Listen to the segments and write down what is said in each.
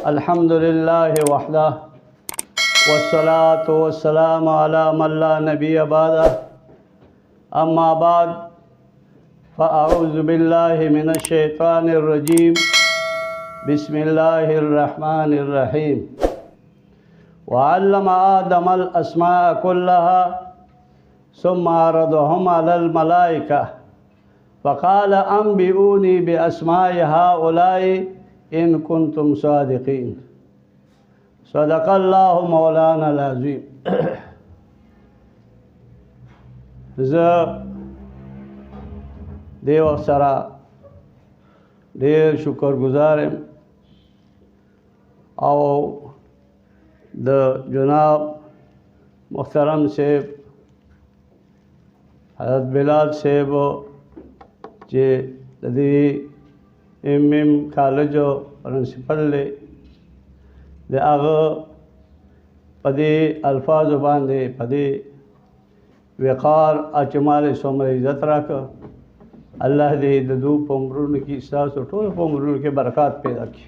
الحمد لله وحده والصلاة والسلام على من لا نبي بعده أما بعد فأعوذ بالله من الشيطان الرجيم بسم الله الرحمن الرحيم وعلم آدم الأسماء كلها ثم عرضهم على الملائكة فقال أنبئوني بأسماء هؤلاء إن كنتم صادقين صدق الله مولانا العظيم. زه دې وخت سره ډېر شکرګزار یم او د جناب محترم صاحب حضرت بلال صاحب چې د دې کالج پرنسپل دی د هغه په دې الفاظو باندې په دې وقار چې مالې څومره عزت راکړه الله دې د دوی په عمرونو کې ستاسو ټولو په عمرونو کې برکات پیدا کړي.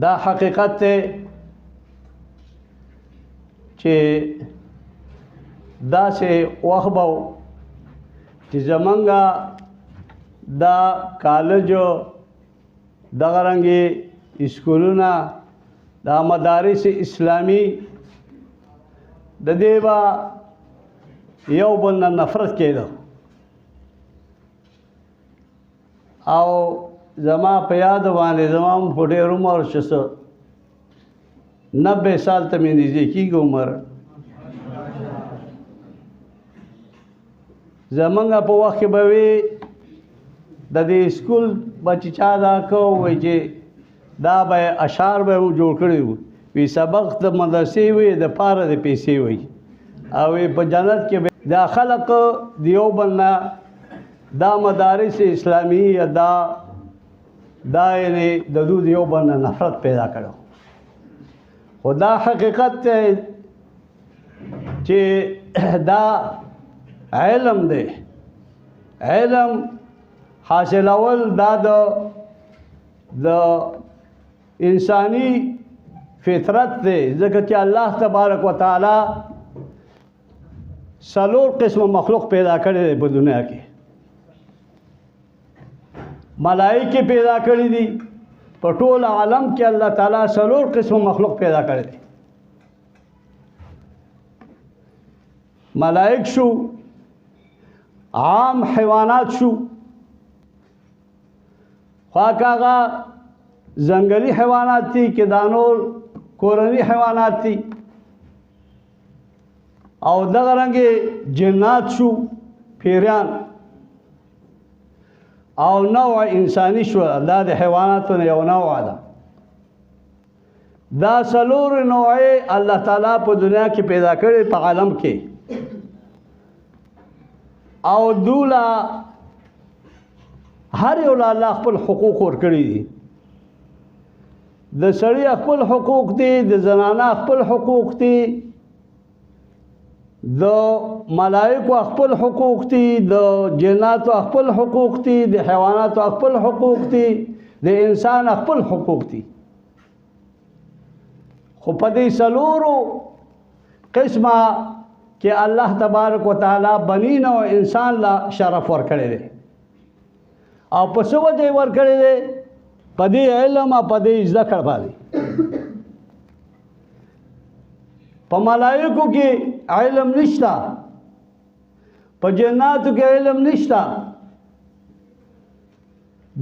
دا حقیقت دی چې داسې وخت به و چې زمونږ دا کالج دغه رنګې اسکولونه دا مدارس اسلامي د دې به یو بل نه نفرت کېده او زما په یاد باندې زما هم په ډېر عمر چې څه 90 سال ته مې نږدې کېږي عمر زمونږ په وخت کې به وي د دې اسکول به چې چا دا کو وایي چې دا به اشعار به مو جوړ کړي وو وی سبق د مدرسې وي د پاره د پیسې وي او په جنت کې به دا خلق دیو بننا دا مدارس اسلامی دا یعنی د دو دیو بننا نفرت پیدا کړو. خدا حقیقت چې دا علم دی علم حاصلول دا د انسانی فطرت دی ځکه چې الله تبارک وتعالی څلور قسم مخلوق پیدا کړی دی په دنیا کې. ملائکه پیدا کړی دي په ټول عالم کې الله تعالی څلور قسم مخلوق پیدا کړی دی. ملائک شو عام حیوانات شو خواک آغا زنگلی حیوانات تھی کہ دانور کورنی حیوانات تھی او دغه رنګې جنات شو پیریان او نوع انسانی شو دا د حیواناتو نه یو نوع ده. دا څلور نوعې الله تعالی په دنیا کې پیدا کړي په عالم کې او دولا هر یو الله خپل حقوق ورکړي دي. د سړي خپل حقوق دي د زنانه خپل حقوق دي د ملائکو خپل حقوق دي د جناتو خپل حقوق دي د حیواناتو خپل حقوق دي د انسان خپل حقوق دي. خو په دې څلورو قسمه کې الله تبارک وتعالی بنین او انسان لا شرف ورکړی دی او په څه وجه ورکړی دی په دې علم او په دې زده کړه باندې. په ملائکو کې علم نشته په جناتو کې علم نشته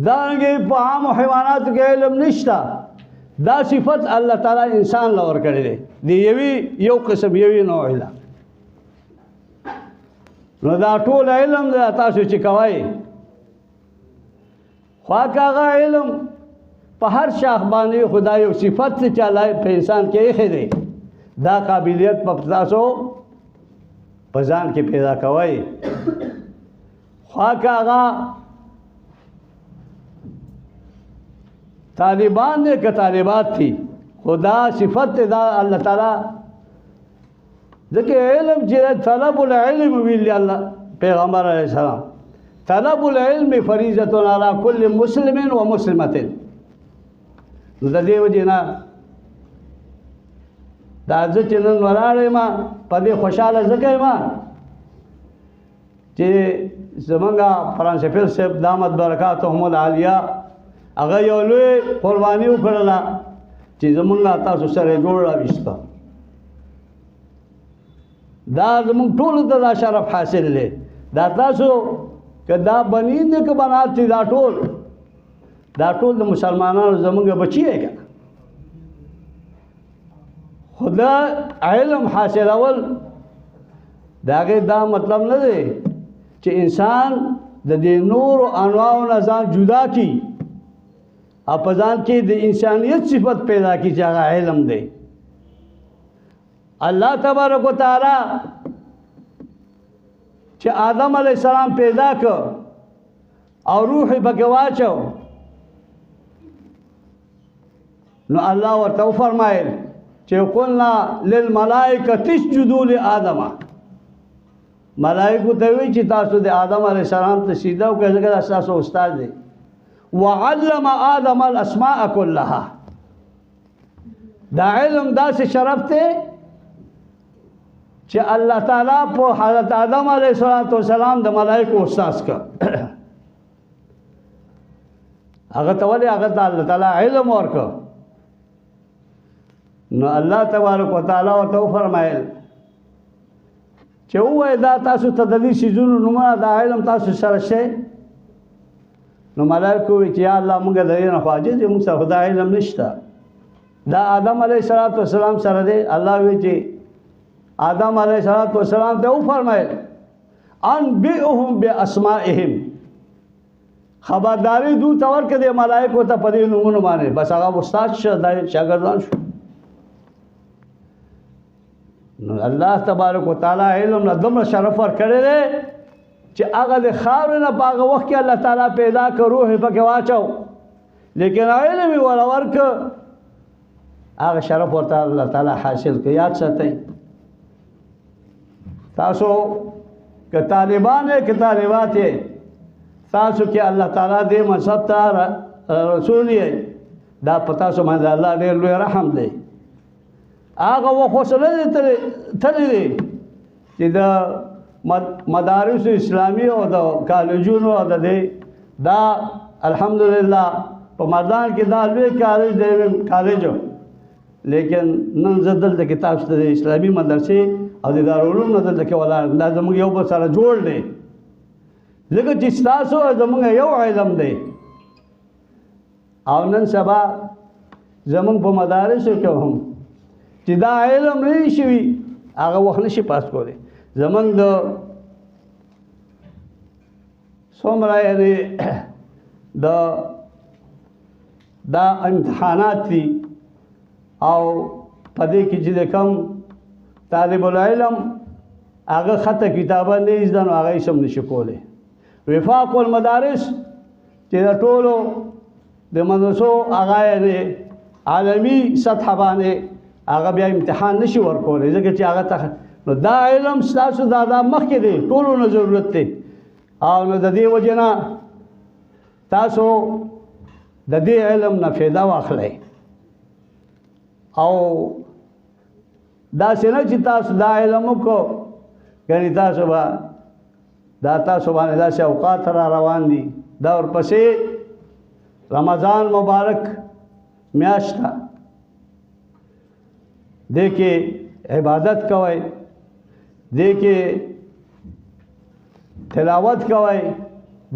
دارنګې په عام حیواناتو کې علم نشته. دا صفت الله تعالی انسان لا ورکړی دی د یو قسم یوې نوع ده. نو دا ټول علم دی تاسو چې کوئ خواک هغه علم په هر شاخ باندې خدای یو صفت چې الله په انسان کې ایښی دی دا قابلیت په تاسو په ځان کې پیدا کوئ. خواک هغه طالبان دی که طالبات تھی خدا صفت دا الله تعالی ځکه علم چې طلب العلم ویلی الله پیغمبر علیه السلام طلب العلم فریضة على كل مسلم ومسلمة نو د دې وجې نه دا زه چې نن ولاړ یم په دې خوشحاله ځکه یم چې زمونږ فرانسفیل صاحب دامت برکاتهم العالیه هغه یو لوی قرباني وکړله چې زمونږ تاسو سره یې جوړ راویسته دا زمونږ ټولو ته دا شرف حاصل دی دا تاسو که دا بنین دی که بنات دي دا ټول د مسلمانانو زمونږ بچي یې که خو دا علم حاصلول د هغې دا مطلب نه دی چې انسان د دې نورو انواعو نه ځان جدا کړي او په ځان کې د انسانیت صفت پیدا کړي چې هغه علم دی الله تبارک وتعالی چې آدم علیه السلام پیدا کړ او روح یې پکې واچو نو الله ورته وفرمایل چې قلنا للملائکة اسجدوا لآدم ملائکو ته وی چې تاسو د آدم علیه السلام ته سجده وکړئ ځکه دا ستاسو استاد دی وعلم آدم الاسماء كلها دا علم داسې شرف دی چې الله تعالی په حضرت آدم علیه السلام د ملائکو استاد کړ هغه ته ولې هغه ته الله تعالی علم ورکړ نو الله تبارک وتعالی ورته وفرمایل چې ووایه دا تاسو ته د دې څیزونو نومونه دا علم تاسو سره شی نو ملائکو وی چې یا الله موږ د دې نه خو عاجز یو موږ سره خو دا علم نشته دا آدم علیه السلام سره دی الله وی چې آدم علیه السلام ته وفرمایل انبئهم باسمائهم خبرداری دو ته ورکړه د ملائکو ته په دې نومونو باندې بس هغه استاد شه دا شاګردان شو نو الله تبارک وتعالی علم نه دومره شرف ورکړی دی چې هغه د خاورې نه په هغه وخت کې الله تعالی پیدا کړ روح یې پکې واچو لیکن علم یې ورله ورکړ هغه شرف ورته الله تعالی حاصل کړ یاد ساتئ تاسو که طالبان یې که طالبات یې تاسو کې الله تعالی دې مذهب ته رسول یې دا په تاسو باندې الله ډېر لوی رحم دی هغه وخت وسله تللی دی چې د مدارس اسلامی او د کالجونو او د دې دا الحمدلله په مردان کې دا لوی کالج دی کالج لیکن نن زه دلته کې تاسو ته د اسلامي مدرسې او د دارالعلوم نه دلته کې ولاړ دا زموږ یو بل سره جوړ دی ځکه چې ستاسو زموږ یو علم دی او نن سبا زموږ په مدارسو کې هم چې دا علم نه شي هغه وخت نشي پاس کولی زمونږ د څومره یعنې دا امتحانات دي او په دې کې چې د کوم طالب العلم هغه خطه کتابه نه زده نو هغه یې سم نشي کولی وفاق المدارس چې د ټولو د مدرسو هغه یعنې عالمي سطح باندې هغه بیا امتحان نشي ورکولی ځکه چې هغه ته نو دا علم ستاسو دا مخکې دی ټولو نه ضرورت دی او نو د دې وجې نه تاسو د دې علم نه فایده واخلئ او داسې نه چې تاسو دا علم وکړو یعنې تاسو به دا تاسو باندې داسې اوقات را روان دي دا ورپسې رمضان مبارک میاشت ده دې کې عبادت کوئ دې کې تلاوت کوئ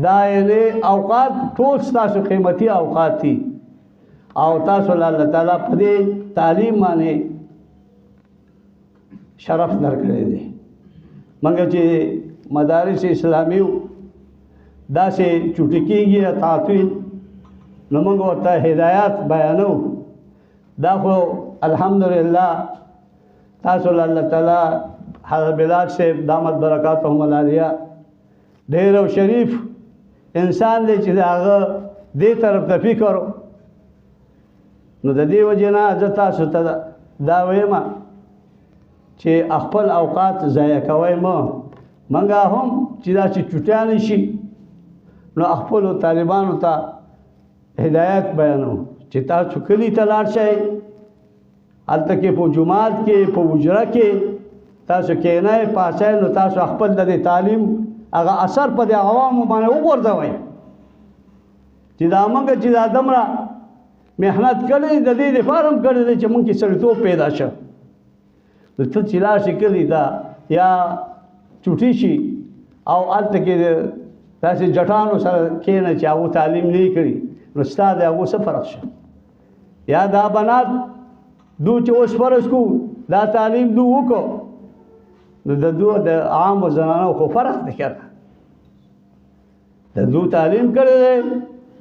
دا یعنې اوقات ټول ستاسو قیمتي اوقات دي او تاسو له الله تعالی په دې تعلیم باندې شرف درکړی دی موږ چې مدارس اسلامیو داسې چوټي کېږي تعطیل نو موږ ورته هدایات بیانو دا خو الحمدلله تاسو له الله تعالی حضرت بلال صاحب دامت برکاتهم العالیه ډېر او شریف انسان دی چې هغه دې طرف ته فکر نو د دې وجې نه زه تاسو ته دا وایم چې خپل اوقات ضایع کوئ مه موږ هم چې داسې چوټیا نه شي نو خپلو طالبانو ته هدایت بیانو چې تاسو کلي ته لاړ شئ هلته کې په جومات کې په حجره کې تاسو کښېنئ پاڅئ نو تاسو خپل د تعلیم هغه اثر په د عوامو باندې وغورځوئ چې دا موږ چې دا دومره محنت کړی د دې دپاره هم کړی دی چې موږ کې سړیتوب پیدا شه نو ته چې لاړ شې کلي ته یا چوټي شي او هلته کې داسې جټانو سره کښېنه چې هغو تعلیم نه یې کړي نو ستا د هغو څه فرق شه یا دا بنات دو چې اوس فرض کو دا تعلیم دو وکړو نو د دو د عامو زنانو خو فرق دی که د دو تعلیم کړی دی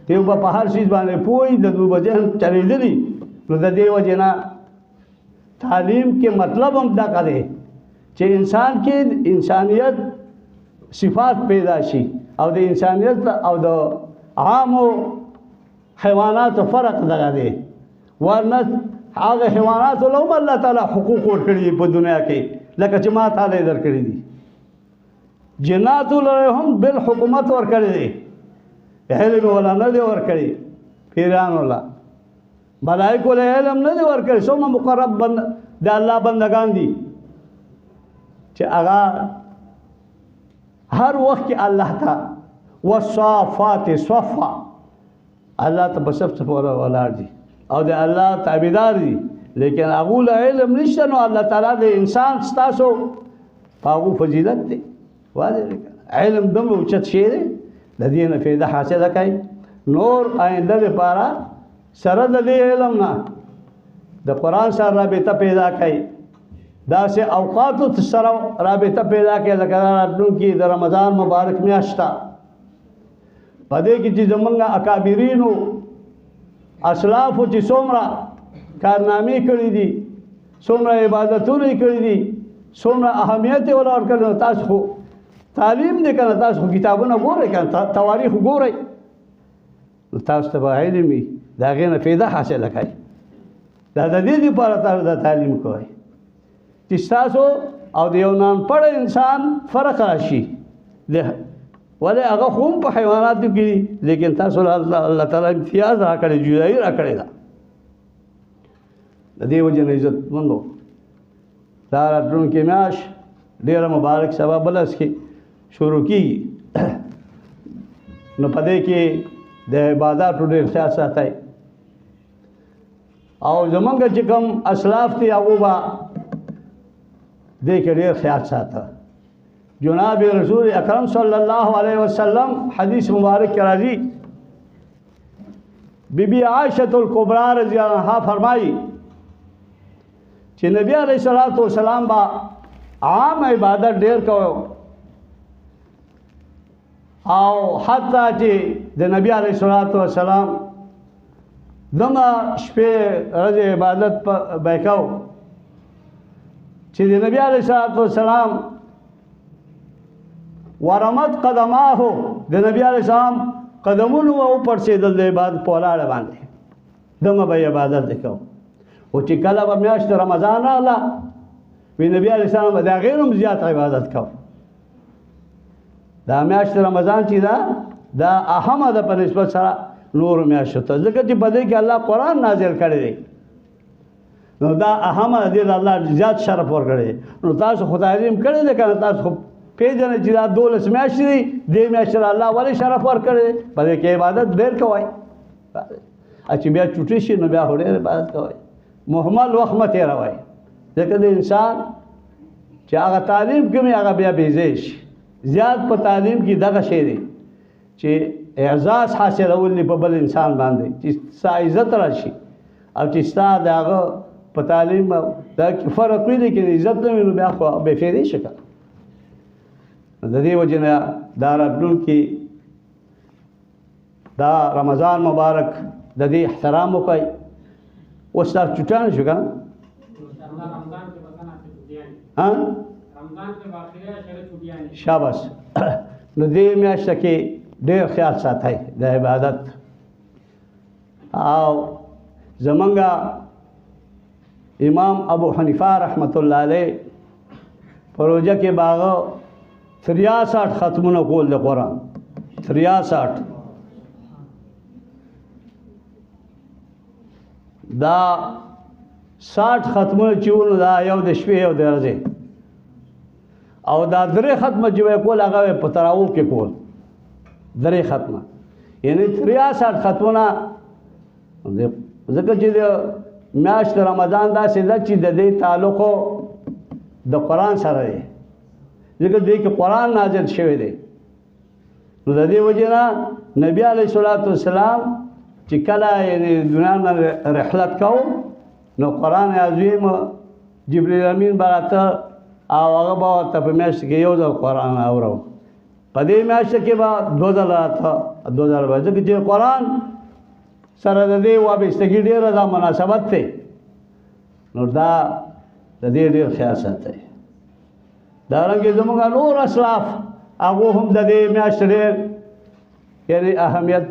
دیو به په هر شیز باندې پوهوي د دو به ذهن چلېدلي نو د دې وجې نه تعلیم کې مطلب هم دغه دی چې انسان کې انسانیت صفات پیدا شي او د انسانیت او د عامو حیواناتو فرق دغه دی ورنه هغه حیواناتو له هم الله تعالی حقوق ورکړي دي په دنیا کې لکه چې ما تعالی یې درکړي دي جناتو له هم بالحکومت ورکړي دي علم ولا نه دی ورکړي پیرانو له ملائکو له علم نه دی ورکړي څومره مقرب د الله بندگان دي چې هغه هر وخت کې الله ته والصافات صفا الله ته په صف پورې ولاړ دي او د الله تابعدار دي لیکن هغه له علم نشته نو الله تعالی د انسان ستاسو په هغو فضیلت دی واضح علم دومره اوچت شی دی د دې نه فایده حاصله کوي نور آینده لپاره سره د دې علم نه د قرآن سره رابطه پیدا کوي داسې اوقاتو سره رابطه پیدا کوي لکه راتلونکي د رمضان مبارک میاشت ته په دې کې چې زمونږ اکابرینو اسلافو چې څومره کارنامې کړي دي څومره عبادتونه یې کړي دي څومره اهمیت یې ورله ورکړی تاسو خو تعلیم دی که نه تاسو خو کتابونه ګورئ که نه تواریخ ګورئ نو تاسو ته به علم وي د هغې نه فایده حاصله کوئ دا د دې دپاره تاسو دا تعلیم کوئ چې ستاسو او د یو نانپړه انسان فرق راشي ولې هغه خو هم په حیواناتو کې دي لیکن تاسو الله تعالی امتیاز راکړی جدایي راکړې ده د دې وجې نه عزتمندو دا راتلونکې میاشت ډېره مبارک سبا بلس کې شروع کېږي نو په دې کې د عباداتو ډېر خیال ساتئ او زمونږ چې کوم اسلاف دي هغو به دې کې ډېر خیال ساته جناب رسول اکرم صلی الله علیه وسلم حدیث مبارک کې راځي بی بی عائشة الکبرى رضی اللہ عنہا فرمائی چې نبی علیہ الصلوۃ والسلام با عام عبادت ډیر کوو او حتی چې د نبی علیہ الصلوۃ والسلام دمه شپې ورځې عبادت به کوو چې د نبی علیہ الصلوۃ والسلام ورمت قدماه د نبی علیہ السلام قدمونو او پړسېدل د عبادت په ولاړه باندې دمه به عبادت وکړو او چې کله به میاشت رمضان راغله وی نبی علیہ السلام به د هغې نه هم زیات عبادت کوو دا میاشت رمضان چې دا اهمه ده په نسبت سره نورو میاشتو ته ځکه چې په دې کې الله قرآن نازل کړی دی نو دا اهمه دې د الله زیات شرف ورکړی دی نو تاسو خو تعلیم کړی دی که نه تاسو خو پیژنئ چې دا 12 میاشتې دي دې میاشتې الله ولې شرف ورکړی دی په دې کې عبادت ډېر کوئ چې بیا چوټي شي نو بیا خو ډېر عبادت کوئ محمل وخت مه تېروئ ځکه د انسان چې هغه تعلیم کوي هغه بیا بېځای شي زیات په تعلیم کې دغه شی دی چې اعزاز حاصلول دي په بل انسان باندې چې ستا عزت راشي او چې ستا د هغه په تعلیم دا کې فرق وي لیکن عزت نه وي نو بیا خو بېفایدې شي که د دې وجې نه دا راتلونکي دا رمضان مبارک د دې احترام وکړئ اوس تاسو چوټیان شو که نه شاباس نو دې میاشته کې ډېر خیال ساتئ د عبادت او زمونږ امام ابو حنیفه رحمت الله علیه په روژه کې به هغه 63 ختمونه کول د قرآن 63 دا 60 ختمونه چې ونو دا یو د شپې یو د ورځې او دا 3 ختمه چې وای کول هغه په تراویح کې کول 3 ختمه یعنی 63 ختمونه ځکه چې د میاشت رمضان داسې ده چې د دې تعلق د قرآن سره دی ځکه دې کې قرآن نازل شوی دی نو د دې وجې نه نبی علیه الصلاة والسلام چې کله یعنی دنیا نه رحلت کوو نو قرآن عظیم جبریل امین به راته او هغه به ورته په میاشت کې یو ځل قرآن اورو په دې میاشت کې به 2 ځله راته 2 ځله به ځکه چې قرآن سره د دې وابستګي ډېره دا مناسبت دی نو دا د دې ډېر خیال ساتئ دارنګه زموږ نور اسلاف هغه هم د دې میاشت ډېر یعنی اهمیت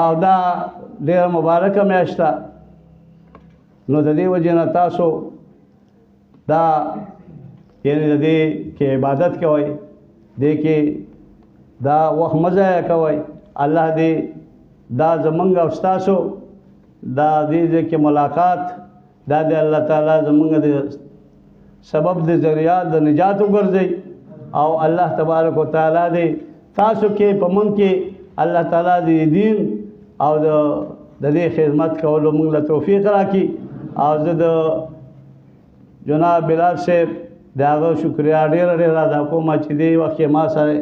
او دا ډېره مبارکه میاشت ده نو د دې وجې نه تاسو دا یعنی د دې کې عبادت کوئ دې کې دا وخت مه ضایع کوئ الله دې دا زمونږ او ستاسو دا دې کې ملاقات دا د الله تعالی زمونږ د سبب د ذریعہ د نجات وګرځي او الله تبارک وتعالی دې تاسو کې په مونږ کې الله تعالی دې دین او د دې خدمت کولو مونږ له توفیق راکړي او زه د جناب بلال صاحب د هغه شکریا ډېره ډېره ادا کوم چې دې وخت ما سره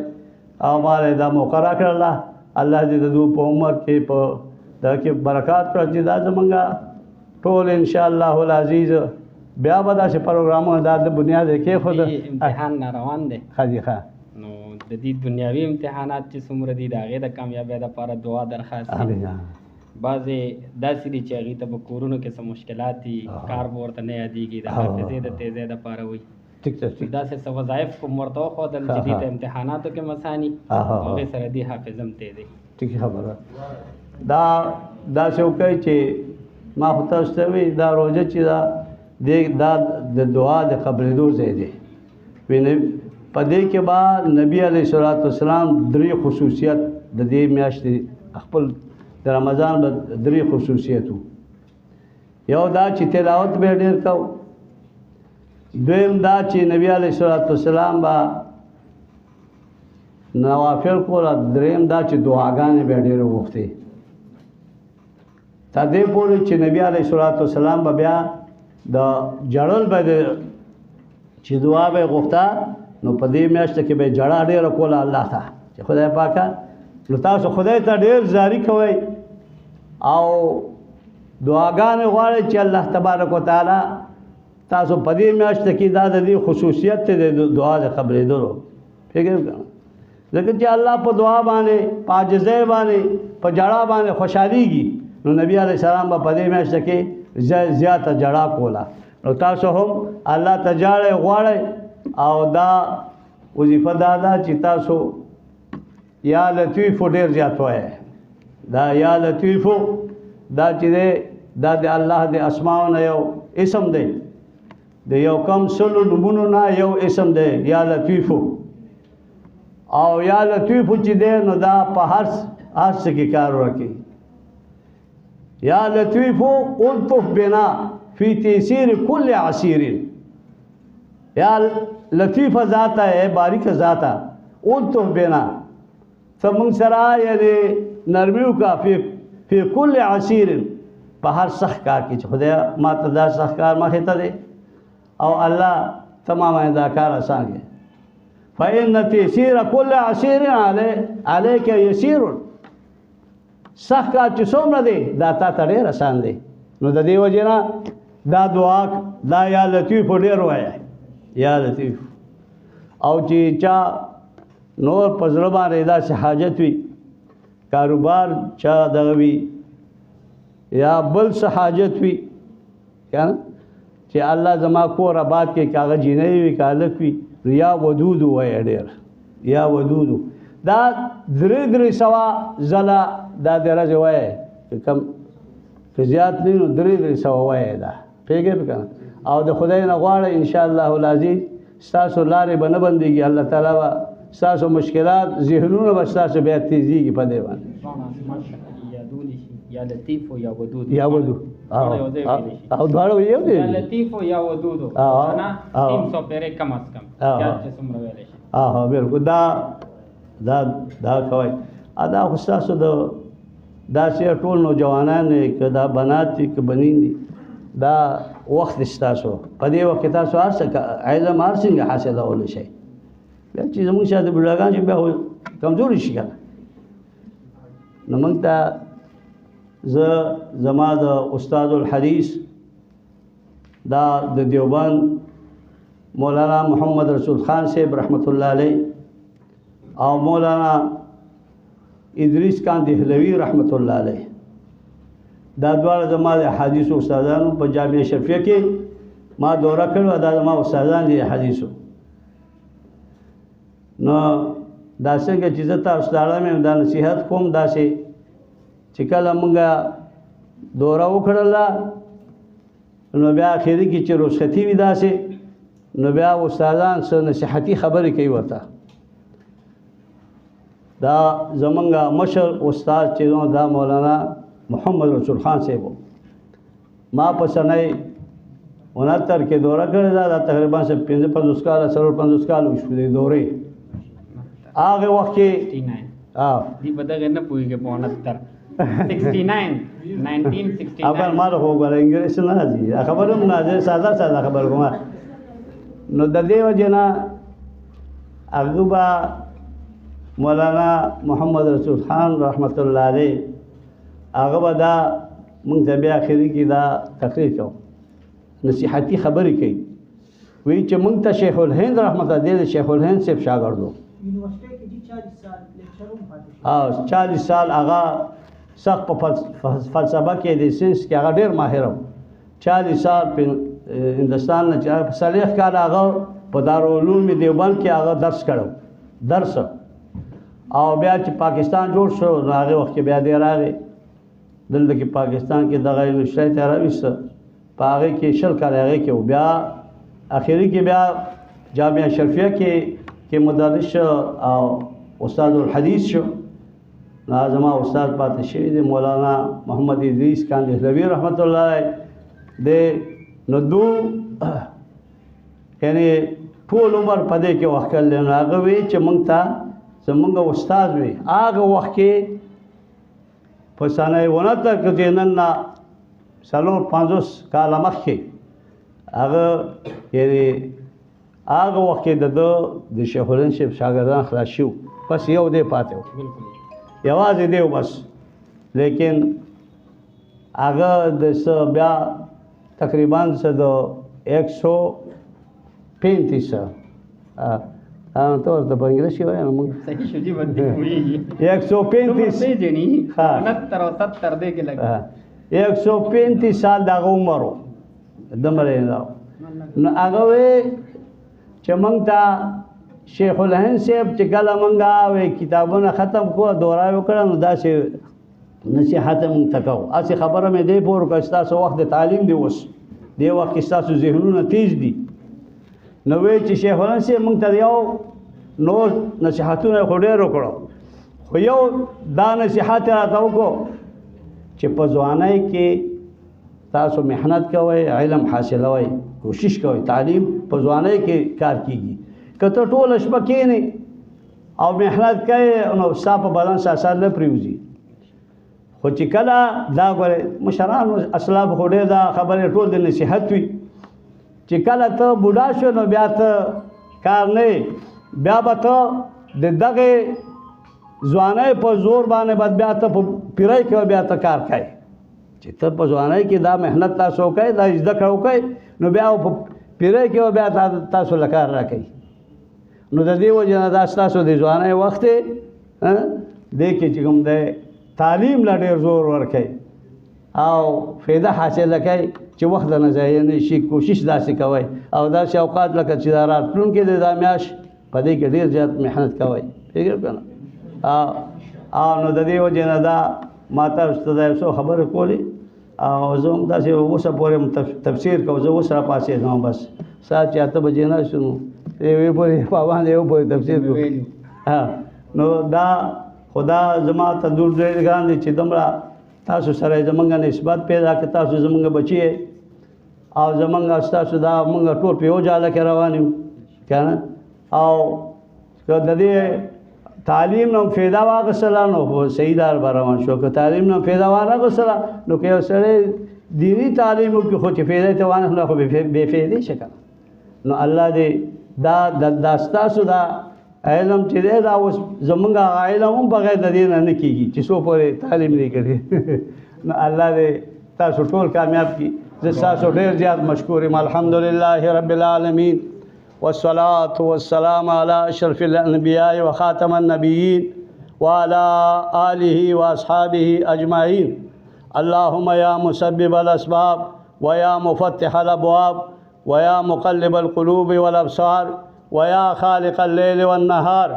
او ما دا موقع راکړله الله دې د دوی په عمر کې په دا کې برکات راځي دا زمونږ ټول ان شاء الله العزیز بیا به داسې پروګرامونه دا د بنیاد کې خود امتحان روان دی خدي ښه نو د دې دنیاوي امتحانات چې څومره دي د هغې د کامیابۍ لپاره دعا درخواست دی بعضې داسې دي چې هغې ته په کورونو کې څه مشکلات دي کار به ورته نه یادېږي د حافظې د تیزۍ دپاره وایي داسې څه وظایف کوم ورته وښودل چې دې ته امتحاناتو کې مساني هغې سره دې حافظ هم تیزی ټیک خبره دا داسې وکړئ چې ما خو تاسو ته وایي دا روژه چې دا د دعا د قبلېدو ځای دی په دې کې به نبي علیه الصلاة والسلام 3 خصوصیت د دې میاشتې خپل د رمضان به 3 خصوصیت وو یو دا چې تلاوت به ډېر کوو دویم دا چې نبی علیه الصلاة والسلام به نوافل کول دریم دا چې دعاګانې به ډېرې غوښتې تر دې پورې چې نبی علیه الصلاة والسلام به بیا د جړل به چې دعا به غوښته نو په دې میاشت کې به جړه ډېره کوله الله ته چې خدای پاکه نو تاسو خدای ته ډېر زاري کوئ او دعاګانې غواړئ چې الله تبارک وتعالی تاسو په دې میاشت کې دا د دې خصوصیت دی د دعا د قبلېدلو فکر کړه ځکه چې الله په دعا باندې په عاجزۍ باندې په جړا باندې خوشحالېږي نو نبی علیه السلام به په دې میاشت کې زیاته جړا کوله نو تاسو هم الله ته جاړئ غواړئ او دا وظیفه دا ده چې تاسو یا لطیفو ډېر زیات وایئ دا یا لطیفو دا چې دی دا د الله د اسماؤونه یو اسم دی د یو کم سلو نومونو نه یو اسم دی یا لطیفو او یا لطیفو چې دی نو دا په هر څه کې کار ورکوي یا لطیفو الطف بنا فی تیسیر کل عسیر یا لطیفه ذاته ہے باریک ذاته الطف بنا فمن سره یعنی نرمیو کا فی کل عسیر په هر سخت کار کې چې خدای ما ته دا سخت کار مخې ته دی او الله تمام دا کار آسان کړي فإن تيسير كل عسير عليك يسير سخت کار چې څومره دی دا تا ته ډېر آسان دی نو د دې وجې نه دا دعا دا یا لطیف ډېر وایه یا لطیف او چې چا نور په زړه باندې داسې حاجت وي کاروبار چا دغه وي یا بل څه حاجت وي که نه چې الله زما کور آباد کې کاغه جینۍ وي که هلک وي یا ودودو وایه ډېر یا ودودو دا 300 ځله دا د ورځې وایه چې کم که زیات نه نو 300 وایه دا پوهېږئ که نه او د خدای نه غواړئ انشاءالله العزیز ستاسو لارې به نه بندېږي الله تعالی به ستاسو مشکلات ذهنونه به ستاسو بیا تیزېږي په دې باندې یا لطیف او یا ودود یا ودود دواړه یو ځای ویلی شي. او دواړه یو دی یا لطیف او یا ودود نه 300 پیرې کم از کم یا چې څومره ویلی شي. بالکل دا کوي دا خو ستاسو د داسې ټول نوجوانان که دا بنات دي که بنین دي دا وخت ستاسو په دې وخت کې تاسو هر څه علم هر څنګه حاصلولی شئ. بیا چې زموږ شاته بوډاګان چې بیا کمزوري شي که نه نو موږ ته زما د استاد الحدیث دا د دیوبند مولانا محمد رسول خان صاحب رحمت الله علیه او مولانا ادریس خان دهلوی رحمت الله علیه دا دواړه زما د حدیثو استادانو په جامعه شرفیه کې ما دوره کړو. دا زما استادان دي حدیثو. نو دا څنګه چې زه تاسو ته اړم دا نصیحت کوم داسې چې کله موږ دوره وکړله نو بیا اخري کې چې رخصتي وي داسې نو بیا استادان څه نصیحتي خبرې کوي ورته. دا زمونږ مشر استاد چې دا مولانا محمد رسول خان صاحب ما په سنه 69 کې دوره کړې ده. دا تقریبا 55 کاله 50 کاله وشو د دورې. هغه وخت کې دی په دغه نه پوهېږي په 1969 اول ما له وګوره انګلیس نه راځي خبره هم نه ده ساده خبر کومه. نو د دې وجه نه هغه به مولانا محمد رسول خان رحمت الله علیه هغه به دا موږ ته بیا اخري کې دا تقریر کوو نصیحتي خبرې کوي. وی چې موږ ته شیخ الهند رحمت الله علیه شیخ الهند صاحب شاګردو یونیورسيټي کې 40 سال لیکچر هم پاتې 40 سال هغه سخت په فلسفه کې د ساينس کې هغه ډېر ماهر و. 40 سال په هندستان نه چې په صالح کال هغه په دارالعلوم دیوبند کې هغه درس کړو درس او بیا چې پاکستان جوړ شو نو هغه وخت کې بیا دی راغی دلته کې پاکستان کې دغه یونیورسيټي راويسته په هغه کې شل کال هغه کې بیا اخري کې بیا جامعه شرفیه کې مدرس او استاد الحدیث شو. زما استاد پاتې شوی دی مولانا محمد ادریس خان دهلوی رحمت الله علیه د نو دو یعنی ټول عمر په دې کې وخت کړل. نو هغه وی چې موږ ته زمونږ استاد وی هغه وخت کې په سنه 69 کې نن نه 50 کال مخکې هغه یعنی هغه وخت کې د شیخ الهند صاحب شاګردان خلاص شو بس یو دی پاتې و یوازې دی بس. لیکن هغه د بیا تقریبا څه د 135 تو ورته په انګلیسي وایي نو موږ صحیح شو جی باندې پوریږي 135 جنی 69 او 70 دې کې لګ 135 سال دا عمر دمره نو هغه وی چې موږ ته شیخ الهند صاحب چې کله موږ وی کتابونه ختم کو دوره وکړه نو دا چې نصیحت موږ تکاو اسی خبره مې دی پور کا تاسو وخت د تعلیم دی اوس دی وخت تاسو ذهنونه تیز دي نو وی چې شیخ الهند صاحب موږ ته یو نو نصیحتونه خو ډېر وکړو خو یو دا نصیحت راته وکړو چې په ځوانۍ کې تاسو محنت کوئ علم حاصلوئ کوشش کوئ تعلیم په ځوانۍ کې کار کیږي که ته ټوله شپه کښېنې او محنت کوې نو ستا په بدن سه اثر نه پرېوځي. خو چې کله دا ګورې مشرانو اسلاف خو ډېر دا خبرې ټول د نصیحت وي چې کله ته بوډا شو نو بیا ته کار نه بیا به ته د دغې ځوانۍ په زور باندې به بیا ته په پیرۍ کې بیا ته کار کوې چې ته په ځوانۍ کې دا محنت تاسو وکړئ دا زده کړه وکړئ نو بیا په پیرۍ کې بیا تاسو له کار راکوي. نو د دې وجه نه دا ستاسو د ځوانۍ وخت دی دې کې چې کوم دی تعلیم لا ډېر زور ورکوي او فایده حاصله کوي چې وخت نه ضایع نه شي. کوشش داسې کوئ او داسې اوقات لکه چې دا راتلونکي دی دا میاشت په دې کې ډېر زیات محنت کوئ فکر که نه نو د دې وجې نه دا ما تاسو ته دا یو څو خبرې کولې او زه هم داسې اوسه پورې تفسیر کوم زه اوس راپاڅېدم بس ساعت چې 8 بجې نه شو نو یوې پورې پابند یو پورې تفسیر کوم نو دا خدا زما ته دور ډېرګان دي چې دومره تاسو سره زمونږ نسبت پیدا کړ، تاسو زمونږ بچی یې او زمونږ ستاسو دا مونږ ټول په یو جاله کې روان یو که نه. او که د دې تعلیم نه فایده واخیستله نو خو صحیح لار به روان شو، که تعلیم نه فایده وانخیستله نو که یو سړی دینی تعلیم وکړي خو چې فایده یې ته وانخلي خو بې فایدې شي که نه. نو الله دې دا ستاسو دا علم چې دی دا اوس زمونږ علم هم بغیر د دې نه نه کېږي چې څو پورې تعلیم نه کړي. نو الله دې تاسو ټول کامیاب کړي. زه ستاسو ډېر زیات مشکور یم. الحمدلله رب العالمین والصلاة والسلام على أشرف الأنبياء وخاتم النبيين وعلى آله وأصحابه أجمعين. اللهم يا مسبب الأسباب ويا مفتح الأبواب ويا مقلب القلوب والأبصار ويا خالق الليل والنهار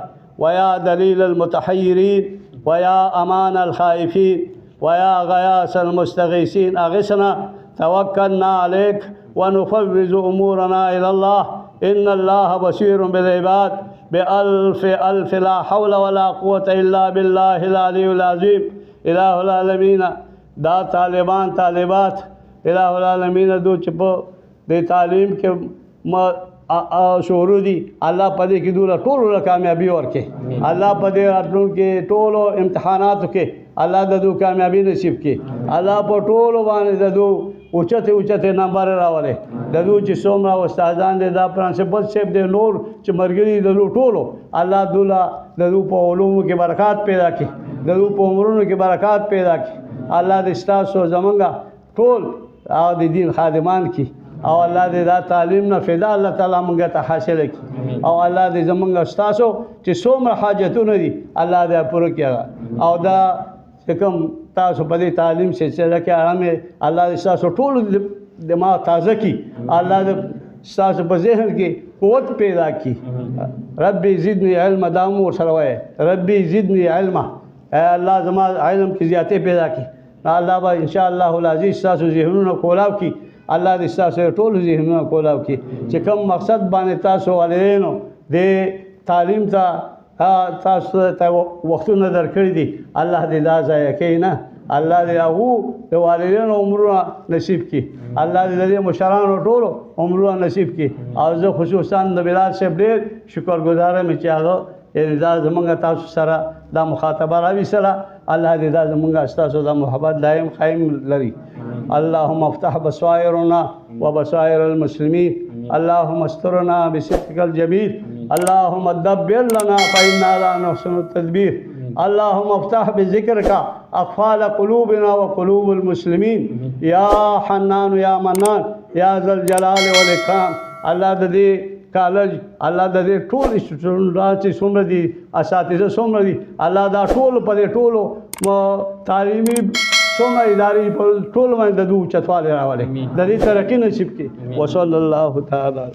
ويا دليل المتحيرين ويا أمان الخائفين ويا غياث المستغيثين أغثنا توكلنا عليك ونفوض أمورنا إلى الله إن الله بصير بالعباد بألف ألف لا حول ولا قوة إلا بالله العلي العظيم. إله العالمين دا طالبان طالبات إله العالمین دو چې په دې تعلیم کې شروع دي الله په دې کې دوی ټولو له کامیابي ورکړي. الله په دې راتلونکي ټولو امتحاناتو کې الله د دوی کامیابي نصیب کړي. الله په ټولو باندې د دوی اوچته نمبر راولي. د دوی چې څومره استادان دي دا پرنسپل صاحب دی نور چې مرګري د دوی ټولو الله دوی د دوی په علومو کې برکات پیدا کړي، د دوی په عمرونو کې برکات پیدا کړي. الله دې ستاسو زمونږ ټول او د دین خادمان کړي او الله دې دا تعلیم نه فایده الله تعالی موږ ته حاصل کړي او الله دې زمونږ ستاسو چې څومره حاجتونه دي الله دې پوره کړي او دا چې کوم تاسو په دې تعلیم سلسله کې آرامه الله دې ستاسو ټول دماغ تازه کړي، الله دې ستاسو په ذهن کې قوت پیدا کړي. ربي زدني علم دام ورسره وایي ربي زدني علم، الله زما علم کې زیاتې پیدا کړي. الله به ان شاء الله العزیز ستاسو ذهنونه کولاو کړي. الله دې ستاسو ټول ذهنونه کولاو کړي چې کوم مقصد باندې تاسو والدینو دې تعلیم ته تاسو ته وختونه درکړي دي الله دې دا ضایع کوي نه. الله دې هغو د والدینو عمرونه نصیب کړي، الله دې د مشرانو ټولو عمرونه نصیب کړي. او زه خصوصا د بلال صاحب ډېر شکرګزار یم چې هغه دا زمونږ تاسو سره دا مخاطبه راویستله. الله دې دا زمونږ ستاسو دا محبت دائم قائم لري. اللهم افتح بصائرنا وبصائر المسلمين، اللهم استرنا بسترك الجميل، اللهم دبر لنا فإنا لا نحسن التدبير، اللهم افتح بذكرك أقفال قلوبنا وقلوب المسلمين يا حنان يا منان يا ذا الجلال والإكرام. الله دې کالج الله د دې ټول اسټوډنټ چې څومره دي اساتذه څومره دي الله دا ټول په دې ټولو تعلیمي څومره ادارې په ټول باندې د دوی چتواله راولي د دې ترقی نصیب کړي. وصلی الله تعالی